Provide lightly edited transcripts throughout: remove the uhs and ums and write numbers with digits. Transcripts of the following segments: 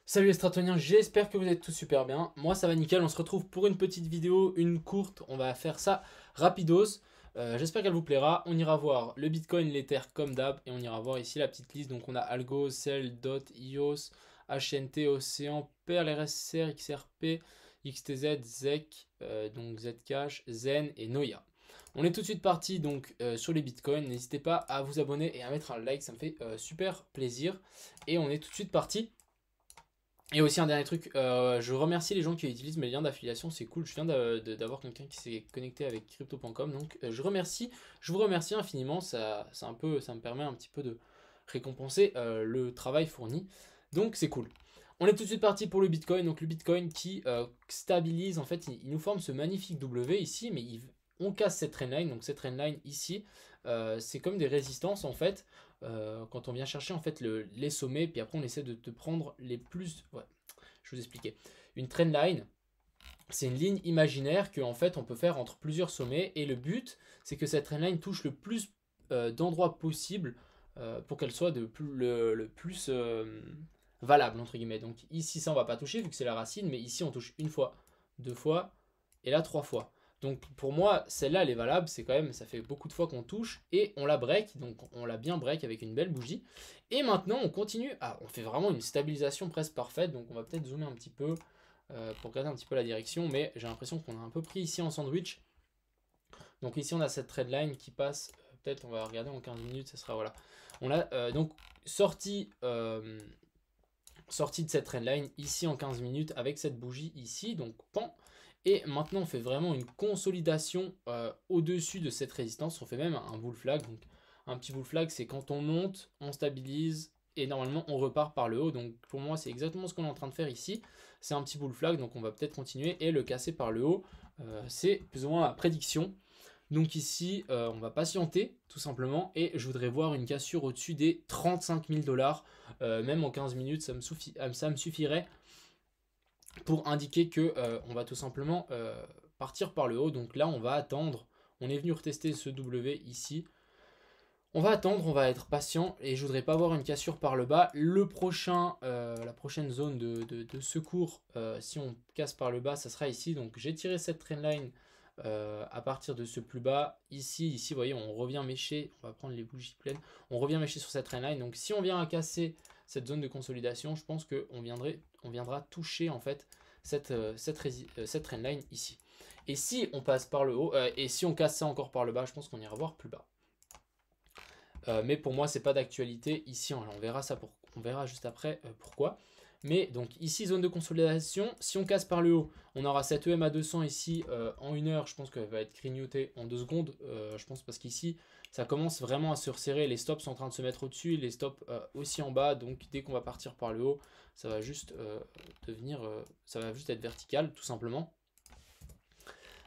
Salut les stratoniens, j'espère que vous êtes tous super bien. Moi ça va nickel, on se retrouve pour une petite vidéo, une courte, on va faire ça rapidos. J'espère qu'elle vous plaira. On ira voir le Bitcoin, l'Ether comme d'hab et on ira voir ici la petite liste. Donc on a Algo, Cell, DOT, EOS, HNT, Océan, Perl, RSR, XRP, XTZ, ZEC, donc Zcash, Zen et Noia. On est tout de suite parti donc sur les Bitcoins. N'hésitez pas à vous abonner et à mettre un like, ça me fait super plaisir. Et on est tout de suite parti. Et aussi un dernier truc, je remercie les gens qui utilisent mes liens d'affiliation, c'est cool, je viens d'avoir quelqu'un qui s'est connecté avec crypto.com, donc je vous remercie infiniment, ça me permet un petit peu de récompenser le travail fourni, donc c'est cool. On est tout de suite parti pour le Bitcoin, donc le Bitcoin qui stabilise, en fait il nous forme ce magnifique W ici, mais on casse cette trendline, donc cette trendline ici, c'est comme des résistances en fait, quand on vient chercher en fait les sommets, puis après on essaie de prendre les plus. Ouais, je vais vous expliquer. Une trendline, c'est une ligne imaginaire que en fait on peut faire entre plusieurs sommets, et le but c'est que cette trendline touche le plus d'endroits possible pour qu'elle soit le plus valable entre guillemets. Donc ici ça on va pas toucher vu que c'est la racine, mais ici on touche une fois, deux fois et là trois fois. Donc pour moi, celle-là, elle est valable, c'est quand même, ça fait beaucoup de fois qu'on touche, et on la break, donc on l'a bien break avec une belle bougie. Et maintenant, on continue, on fait vraiment une stabilisation presque parfaite, donc on va peut-être zoomer un petit peu pour regarder un petit peu la direction, mais j'ai l'impression qu'on a un peu pris ici en sandwich. Donc ici, on a cette trendline qui passe, peut-être on va regarder en 15 minutes, ça sera, voilà. On a donc sorti, sorti de cette trendline ici en 15 minutes avec cette bougie ici, donc pan. Et maintenant, on fait vraiment une consolidation au-dessus de cette résistance. On fait même un bull flag. Donc, un petit bull flag, c'est quand on monte, on stabilise et normalement, on repart par le haut. Donc, pour moi, c'est exactement ce qu'on est en train de faire ici. C'est un petit bull flag, donc on va peut-être continuer et le casser par le haut. C'est plus ou moins la prédiction. Donc ici, on va patienter tout simplement, et je voudrais voir une cassure au-dessus des 35 000 dollars. Même en 15 minutes, ça me suffirait pour indiquer que on va tout simplement partir par le haut. Donc là, on va attendre. On est venu retester ce W ici. On va attendre, on va être patient, et je voudrais pas avoir une cassure par le bas. La prochaine zone de secours, si on casse par le bas, ça sera ici. Donc j'ai tiré cette trendline à partir de ce plus bas. Ici, vous voyez, on revient mécher. On va prendre les bougies pleines. On revient mécher sur cette trendline. Donc si on vient à casser cette zone de consolidation, je pense qu'on viendra toucher en fait cette trendline ici. Et si on passe par le haut, et si on casse ça encore par le bas, je pense qu'on ira voir plus bas. Mais pour moi, c'est pas d'actualité ici. On verra ça, on verra juste après pourquoi. Mais donc ici, zone de consolidation. Si on casse par le haut, on aura cette EM à 200 ici en 1 heure. Je pense qu'elle va être grignotée en 2 secondes. Je pense parce qu'ici, ça commence vraiment à se resserrer. Les stops sont en train de se mettre au-dessus, les stops aussi en bas. Donc dès qu'on va partir par le haut, ça va juste ça va juste être vertical, tout simplement.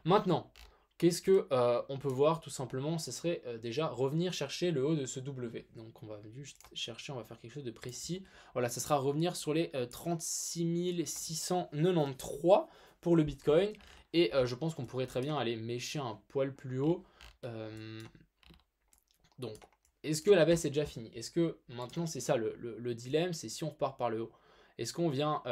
Maintenant, qu'est-ce que on peut voir tout simplement? Ce serait déjà revenir chercher le haut de ce W. Donc on va juste chercher, on va faire quelque chose de précis. Voilà, ça sera revenir sur les 36 693 pour le Bitcoin. Et je pense qu'on pourrait très bien aller mécher un poil plus haut. Donc, est-ce que la baisse est déjà finie? Est-ce que maintenant, c'est ça le dilemme, c'est si on repart par le haut. Est-ce qu'on vient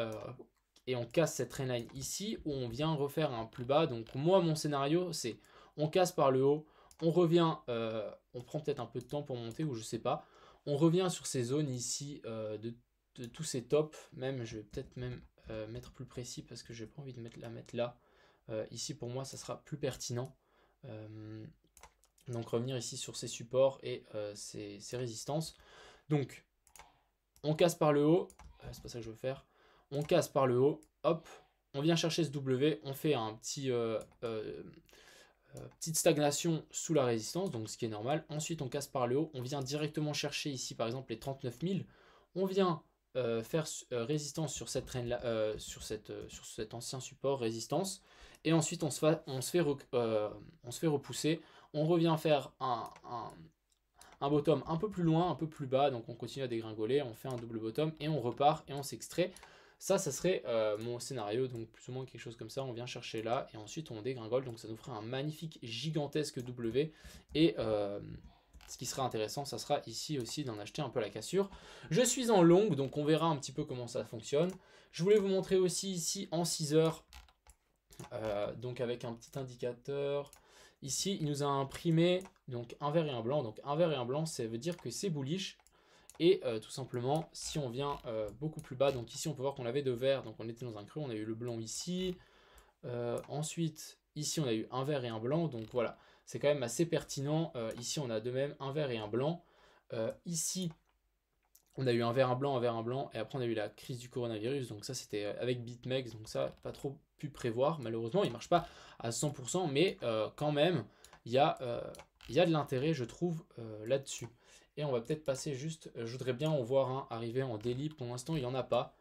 et on casse cette trendline ici, ou on vient refaire un plus bas? Donc moi, mon scénario, c'est on casse par le haut, on revient, on prend peut-être un peu de temps pour monter, ou je sais pas. On revient sur ces zones ici de tous ces tops. Même, je vais peut-être même mettre plus précis parce que j'ai pas envie de la mettre là. Ici, pour moi, ça sera plus pertinent. Donc revenir ici sur ces supports et ces résistances. Donc on casse par le haut, c'est pas ça que je veux faire. On casse par le haut, hop, on vient chercher ce W, on fait un petite stagnation sous la résistance, donc ce qui est normal. Ensuite on casse par le haut, on vient directement chercher ici par exemple les 39 000. On vient faire résistance sur cette traîne là, sur cet ancien support résistance, et ensuite on se fait repousser. On revient faire un bottom un peu plus loin, un peu plus bas, donc on continue à dégringoler, on fait un double bottom et on repart et on s'extrait. Ça serait mon scénario, donc plus ou moins quelque chose comme ça. On vient chercher là et ensuite on dégringole, donc ça nous ferait un magnifique gigantesque W. Et ce qui sera intéressant, ça sera ici aussi d'en acheter un peu la cassure. Je suis en longue, donc on verra un petit peu comment ça fonctionne. Je voulais vous montrer aussi ici en 6 heures, donc avec un petit indicateur. Ici, il nous a imprimé donc un vert et un blanc. Donc un vert et un blanc, ça veut dire que c'est bullish. Et tout simplement, si on vient beaucoup plus bas, donc ici on peut voir qu'on avait deux verts, donc on était dans un creux, on a eu le blanc ici. Ensuite, ici on a eu un vert et un blanc, donc voilà, c'est quand même assez pertinent. Ici on a de même un vert et un blanc. Ici, on a eu un vert, un blanc, et après on a eu la crise du coronavirus, donc ça c'était avec BitMEX, donc ça pas trop pu prévoir, malheureusement il marche pas à 100%, mais quand même, il y a de l'intérêt je trouve là-dessus. Et on va peut-être passer juste, je voudrais bien en voir un arriver en daily, pour l'instant il n'y en a pas,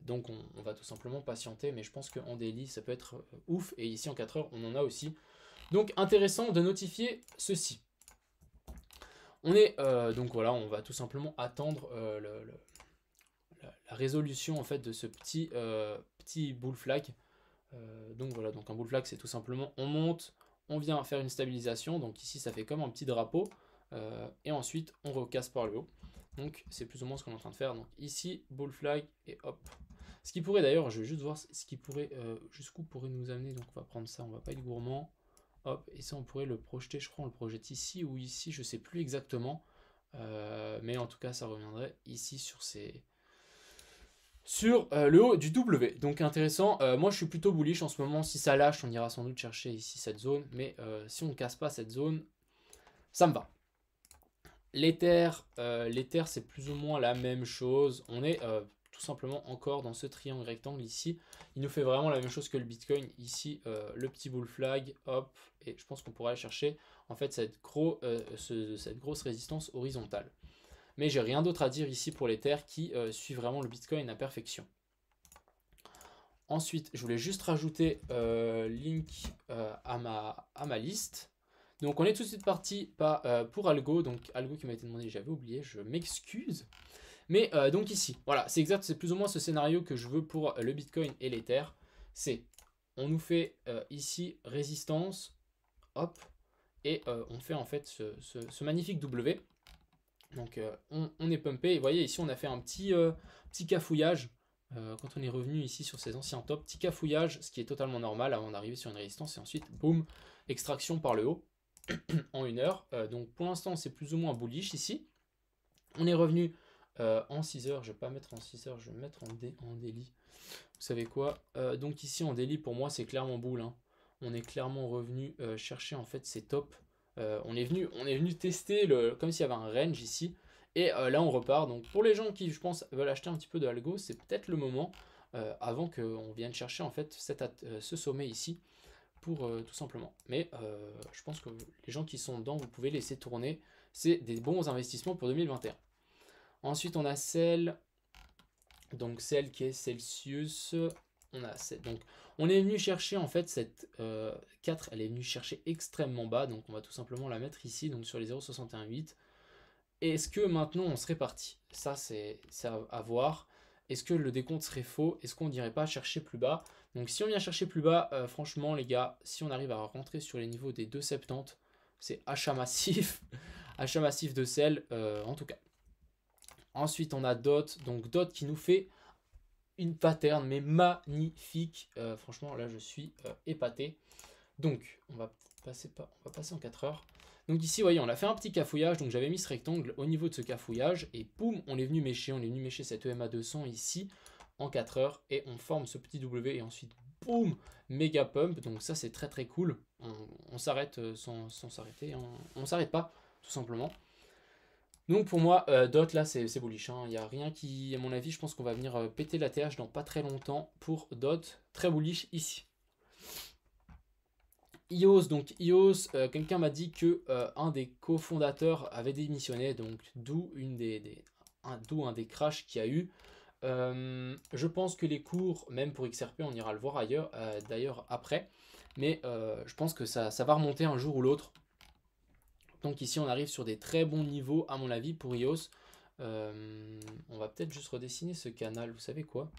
donc on va tout simplement patienter, mais je pense qu'en daily ça peut être ouf, et ici en 4 heures on en a aussi. Donc intéressant de notifier ceci. On est donc voilà, on va tout simplement attendre la résolution en fait de ce petit bull flag. Donc voilà, donc un bull flag c'est tout simplement on monte, on vient faire une stabilisation, donc ici ça fait comme un petit drapeau, et ensuite on recasse par le haut. Donc c'est plus ou moins ce qu'on est en train de faire. Donc ici bull flag et hop. Ce qui pourrait d'ailleurs, je vais juste voir ce qui pourrait jusqu'où pourrait nous amener. Donc on va prendre ça, on va pas être gourmand. Hop, et ça on pourrait le projeter, je crois on le projette ici ou ici, je sais plus exactement. Mais en tout cas ça reviendrait ici sur le haut du W. Donc intéressant, moi je suis plutôt bullish en ce moment. Si ça lâche, on ira sans doute chercher ici cette zone. Mais si on ne casse pas cette zone, ça me va. L'Ether, c'est plus ou moins la même chose. On est tout simplement encore dans ce triangle rectangle ici. Il nous fait vraiment la même chose que le Bitcoin. Ici, le petit bull flag, hop, et je pense qu'on pourrait aller chercher en fait cette grosse résistance horizontale. Mais j'ai rien d'autre à dire ici pour l'Ether qui suit vraiment le Bitcoin à perfection. Ensuite, je voulais juste rajouter link à ma liste. Donc on est tout de suite parti pour Algo. Donc Algo qui m'a été demandé, j'avais oublié, je m'excuse. Mais donc ici, voilà, c'est exact, c'est plus ou moins ce scénario que je veux pour le Bitcoin et l'Ether. C'est, on nous fait ici résistance, hop, et on fait en fait ce magnifique W. Donc on est pumpé, et vous voyez ici on a fait un petit cafouillage. Quand on est revenu ici sur ces anciens tops, petit cafouillage, ce qui est totalement normal avant d'arriver sur une résistance, et ensuite, boum, extraction par le haut en 1 heure. Donc pour l'instant c'est plus ou moins bullish ici. On est revenu en 6 heures, je vais pas mettre en 6 heures, je vais mettre en daily. Vous savez quoi, donc ici en daily pour moi c'est clairement bull, hein. On est clairement revenu chercher en fait ces tops. On est venu tester comme s'il y avait un range ici. Et là on repart. Donc pour les gens qui je pense veulent acheter un petit peu de algo, c'est peut-être le moment avant qu'on vienne chercher en fait ce sommet ici. Pour tout simplement. Mais je pense que les gens qui sont dedans, vous pouvez laisser tourner. C'est des bons investissements pour 2021. Ensuite, on a celle, donc celle qui est Celsius. Donc, on est venu chercher en fait cette 4, elle est venue chercher extrêmement bas. Donc, on va tout simplement la mettre ici, donc sur les 0,618. Est-ce que maintenant on serait parti? Ça, c'est à voir. Est-ce que le décompte serait faux? Est-ce qu'on n'irait pas chercher plus bas? Donc si on vient chercher plus bas, franchement les gars, si on arrive à rentrer sur les niveaux des 2,70, c'est achat massif. Achat massif de sel, en tout cas. Ensuite on a DOT, donc DOT qui nous fait une pattern mais magnifique. Franchement là je suis épaté. Donc on va passer en 4 heures. Donc ici, vous voyez, on a fait un petit cafouillage, donc j'avais mis ce rectangle au niveau de ce cafouillage, et boum, on est venu mécher cette EMA 200 ici, en 4 heures, et on forme ce petit W, et ensuite, boum, méga pump, donc ça c'est très très cool, on s'arrête sans s'arrêter, on s'arrête pas, tout simplement. Donc pour moi, DOT là c'est bullish, hein. Il n'y a rien qui, à mon avis, je pense qu'on va venir péter la TH dans pas très longtemps pour DOT, très bullish ici. EOS, donc EOS, quelqu'un m'a dit que un des cofondateurs avait démissionné, donc d'où un des crashs qu'il y a eu. Je pense que les cours, même pour XRP, on ira le voir ailleurs, d'ailleurs après, mais je pense que ça va remonter un jour ou l'autre. Donc ici on arrive sur des très bons niveaux à mon avis pour EOS. On va peut-être juste redessiner ce canal, vous savez quoi?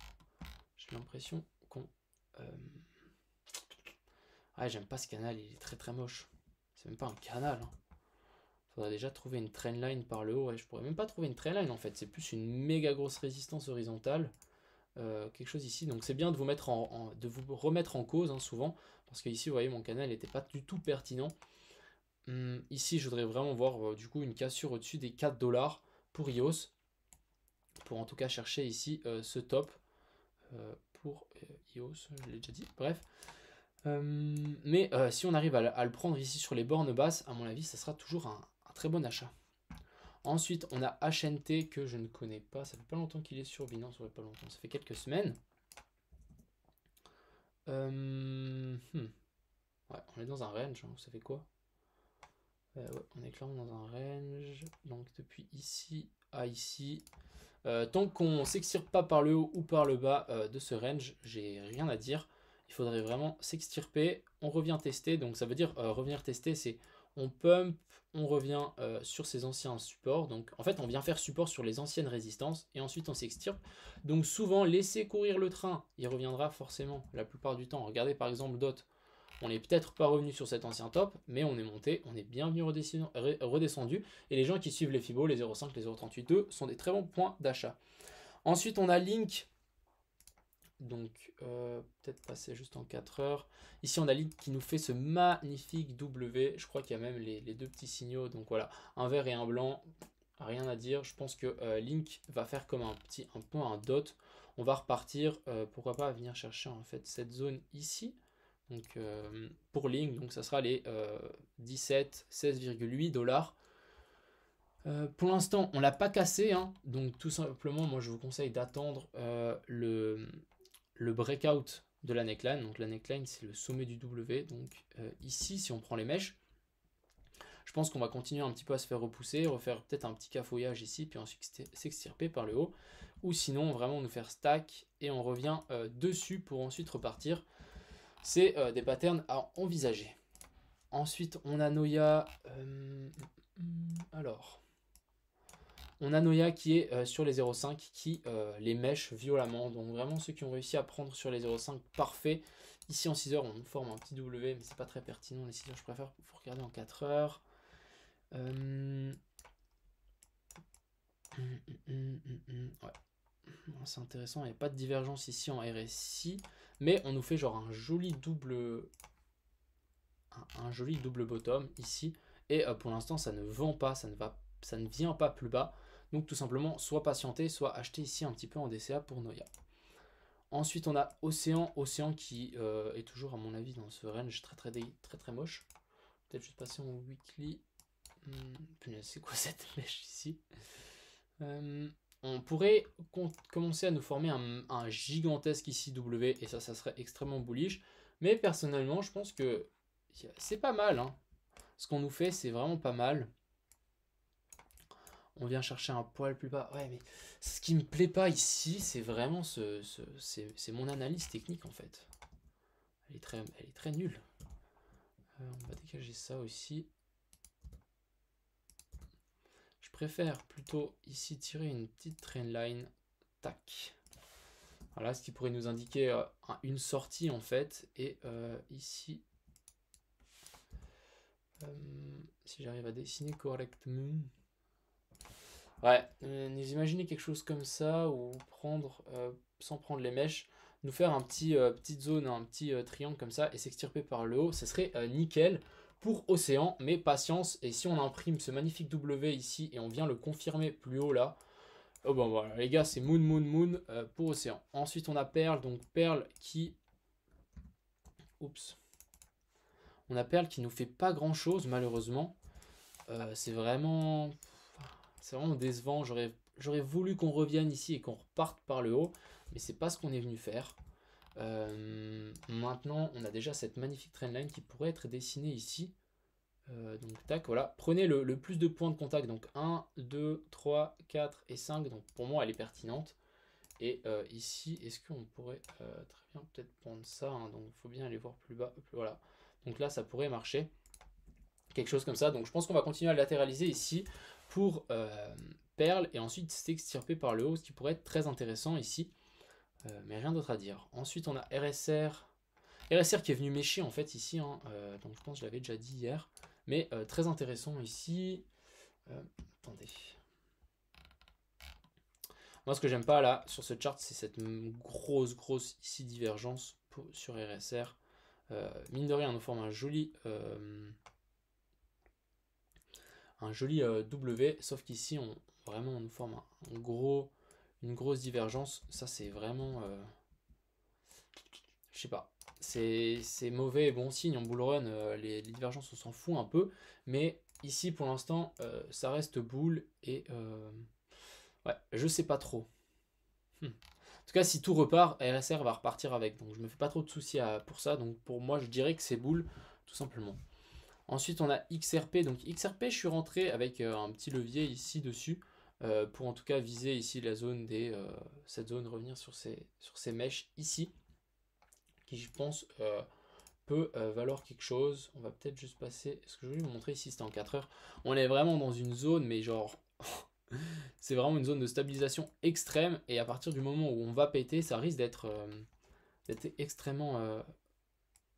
J'ai l'impression qu'on... Ah, j'aime pas ce canal, il est très très moche. C'est même pas un canal, hein. Faudrait déjà trouver une trendline par le haut. Ouais, je pourrais même pas trouver une trendline en fait. C'est plus une méga grosse résistance horizontale. Quelque chose ici. Donc c'est bien de vous, de vous remettre en cause hein, souvent. Parce que ici, vous voyez, mon canal n'était pas du tout pertinent. Ici, je voudrais vraiment voir du coup une cassure au-dessus des 4 $ pour EOS. Pour en tout cas chercher ici ce top. Pour EOS, je l'ai déjà dit. Bref. Mais si on arrive à le prendre ici sur les bornes basses, à mon avis, ça sera toujours un très bon achat. Ensuite, on a HNT que je ne connais pas. Ça fait pas longtemps qu'il est sur Binance. Ça fait pas longtemps. Ça fait quelques semaines. Ouais, on est dans un range. Hein. Vous savez quoi? Ouais, on est clairement dans un range. Donc depuis ici à ici. Tant qu'on s'extirpe pas par le haut ou par le bas de ce range, j'ai rien à dire. Il faudrait vraiment s'extirper. On revient tester. Donc ça veut dire revenir tester, c'est on pump, on revient sur ses anciens supports. Donc en fait, on vient faire support sur les anciennes résistances et ensuite on s'extirpe. Donc souvent, laissez courir le train. Il reviendra forcément la plupart du temps. Regardez par exemple DOT. On n'est peut-être pas revenu sur cet ancien top, mais on est monté, on est bien venu redescendu. Et les gens qui suivent les Fibo, les 0,5, les 0,38, sont des très bons points d'achat. Ensuite, on a Link. Donc, peut-être passer juste en 4 heures. Ici, on a Link qui nous fait ce magnifique W. Je crois qu'il y a même les deux petits signaux. Donc voilà, un vert et un blanc. Rien à dire. Je pense que Link va faire comme un peu un dot. On va repartir. Pourquoi pas venir chercher en fait cette zone ici. Donc pour Link, donc ça sera les 16,8 $. Pour l'instant, on l'a pas cassé, hein, donc tout simplement, moi je vous conseille d'attendre le breakout de la neckline. Donc la neckline, c'est le sommet du W. Donc ici, si on prend les mèches, je pense qu'on va continuer un petit peu à se faire repousser, refaire peut-être un petit cafouillage ici, puis ensuite s'extirper par le haut, ou sinon vraiment nous faire stack et on revient dessus pour ensuite repartir. C'est des patterns à envisager. Ensuite, on a Noya. Alors, on a Noya qui est sur les 0,5 qui les mèche violemment. Donc vraiment ceux qui ont réussi à prendre sur les 0,5, parfait. Ici en 6 heures, on forme un petit W, mais c'est pas très pertinent. Les 6 heures, je préfère. Il faut regarder en 4 heures. Ouais. C'est intéressant, il n'y a pas de divergence ici en RSI, mais on nous fait genre un joli double bottom ici, et pour l'instant ça ne vend pas, ça ne vient pas plus bas, donc tout simplement soit patienter, soit acheter ici un petit peu en DCA pour Noya. Ensuite on a Océan qui est toujours à mon avis dans ce range très moche. Peut-être juste passer en weekly. C'est quoi cette mèche ici? On pourrait commencer à nous former un gigantesque ici W, et ça serait extrêmement bullish. Mais personnellement, je pense que c'est pas mal. Hein. Ce qu'on nous fait, c'est vraiment pas mal. On vient chercher un poil plus bas. Ouais, mais ce qui me plaît pas ici, c'est vraiment c'est mon analyse technique en fait. Elle est très nulle. On va dégager ça aussi. Je préfère plutôt ici tirer une petite trendline. Tac. Voilà, ce qui pourrait nous indiquer une sortie en fait. Et ici, si j'arrive à dessiner correctement. Ouais, nous imaginez quelque chose comme ça, ou prendre, sans prendre les mèches, nous faire un petite zone, un petit triangle comme ça, et s'extirper par le haut, ce serait nickel pour Océan, mais patience, et si on imprime ce magnifique W ici, et on vient le confirmer plus haut là, oh ben voilà, les gars, c'est moon pour Océan. Ensuite, on a Perle, donc Perle qui... Oups. On a Perle qui nous fait pas grand chose, malheureusement. C'est vraiment décevant. J'aurais voulu qu'on revienne ici et qu'on reparte par le haut, mais c'est pas ce qu'on est venu faire. Maintenant, on a déjà cette magnifique trendline qui pourrait être dessinée ici. Donc tac, voilà. Prenez le plus de points de contact. Donc 1, 2, 3, 4 et 5. Donc pour moi, elle est pertinente. Et ici, est-ce qu'on pourrait très bien peut-être prendre ça. Hein, donc il faut bien aller voir plus bas. Voilà. Donc là, ça pourrait marcher. Quelque chose comme ça. Donc je pense qu'on va continuer à latéraliser ici pour Perle et ensuite s'extirper par le haut, ce qui pourrait être très intéressant ici. Mais rien d'autre à dire. Ensuite, on a RSR. RSR qui est venu mécher en fait ici. Hein, donc je pense que je l'avais déjà dit hier. Mais très intéressant ici. Attendez. Moi, ce que j'aime pas là sur ce chart, c'est cette grosse ici divergence sur RSR. Mine de rien, on nous forme un joli W, sauf qu'ici, vraiment, on nous forme une grosse divergence. Ça, c'est vraiment, je sais pas. C'est mauvais et bon signe en bull run. Les divergences, on s'en fout un peu, mais ici, pour l'instant, ça reste bull et ouais, je sais pas trop. En tout cas, si tout repart, RSR va repartir avec. Donc, je me fais pas trop de soucis pour ça. Donc, pour moi, je dirais que c'est bull, tout simplement. Ensuite, on a XRP. Donc, XRP, je suis rentré avec un petit levier ici dessus. Pour en tout cas viser ici la zone cette zone, revenir sur ces mèches ici. Qui, je pense, peut valoir quelque chose. On va peut-être juste passer. Ce que je voulais vous montrer ici, c'était en 4 heures. On est vraiment dans une zone, mais genre. C'est vraiment une zone de stabilisation extrême. Et à partir du moment où on va péter, ça risque d'être extrêmement.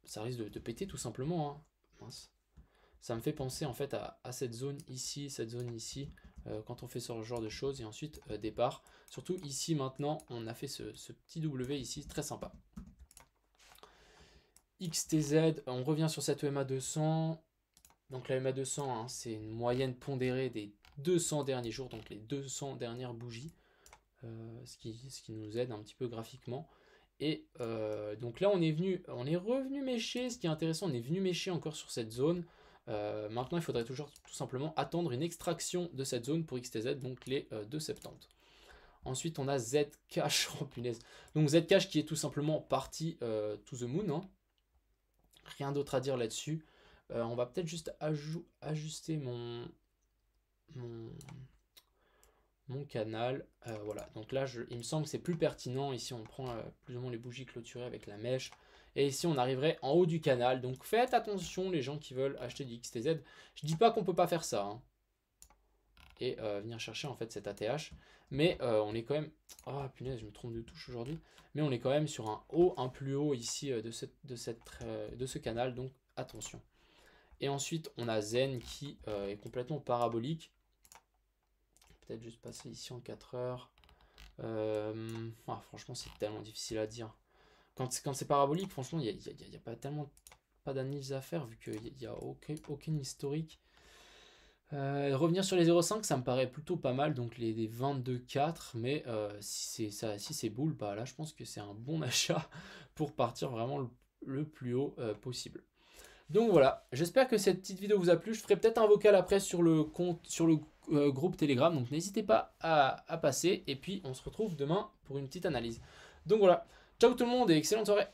Ça risque de péter tout simplement. Hein. Mince. Ça me fait penser en fait à cette zone ici, quand on fait ce genre de choses. Et ensuite, départ. Surtout ici maintenant, on a fait ce petit W ici, très sympa. XTZ, on revient sur cette EMA 200. Donc la EMA 200, hein, c'est une moyenne pondérée des 200 derniers jours, donc les 200 dernières bougies, ce qui nous aide un petit peu graphiquement. Et donc là, on est revenu mécher. Ce qui est intéressant, on est venu mécher encore sur cette zone. Maintenant, il faudrait toujours tout simplement attendre une extraction de cette zone pour XTZ, donc les 2,70. Ensuite, on a Zcash, oh punaise. Donc Zcash qui est tout simplement parti to the moon. Hein. Rien d'autre à dire là-dessus. On va peut-être juste ajuster mon canal. Voilà, donc là, il me semble que c'est plus pertinent. Ici, on prend plus ou moins les bougies clôturées avec la mèche. Et ici, on arriverait en haut du canal. Donc faites attention, les gens qui veulent acheter du XTZ. Je dis pas qu'on peut pas faire ça. Hein. Et venir chercher en fait cet ATH. Mais on est quand même... Ah punaise, je me trompe de touche aujourd'hui. Mais on est quand même sur un plus haut ici de ce canal. Donc attention. Et ensuite, on a Zen qui est complètement parabolique. Peut-être juste passer ici en 4 heures. Franchement, c'est tellement difficile à dire. Quand c'est parabolique, franchement, il n'y a pas d'analyse à faire vu qu'il n'y a aucun historique. Revenir sur les 0,5, ça me paraît plutôt pas mal. Donc les 22,4. Mais si c'est bull, bah là, je pense que c'est un bon achat pour partir vraiment le plus haut possible. Donc voilà, j'espère que cette petite vidéo vous a plu. Je ferai peut-être un vocal après sur le groupe Telegram. Donc n'hésitez pas à passer. Et puis on se retrouve demain pour une petite analyse. Donc voilà, ciao tout le monde et excellente soirée.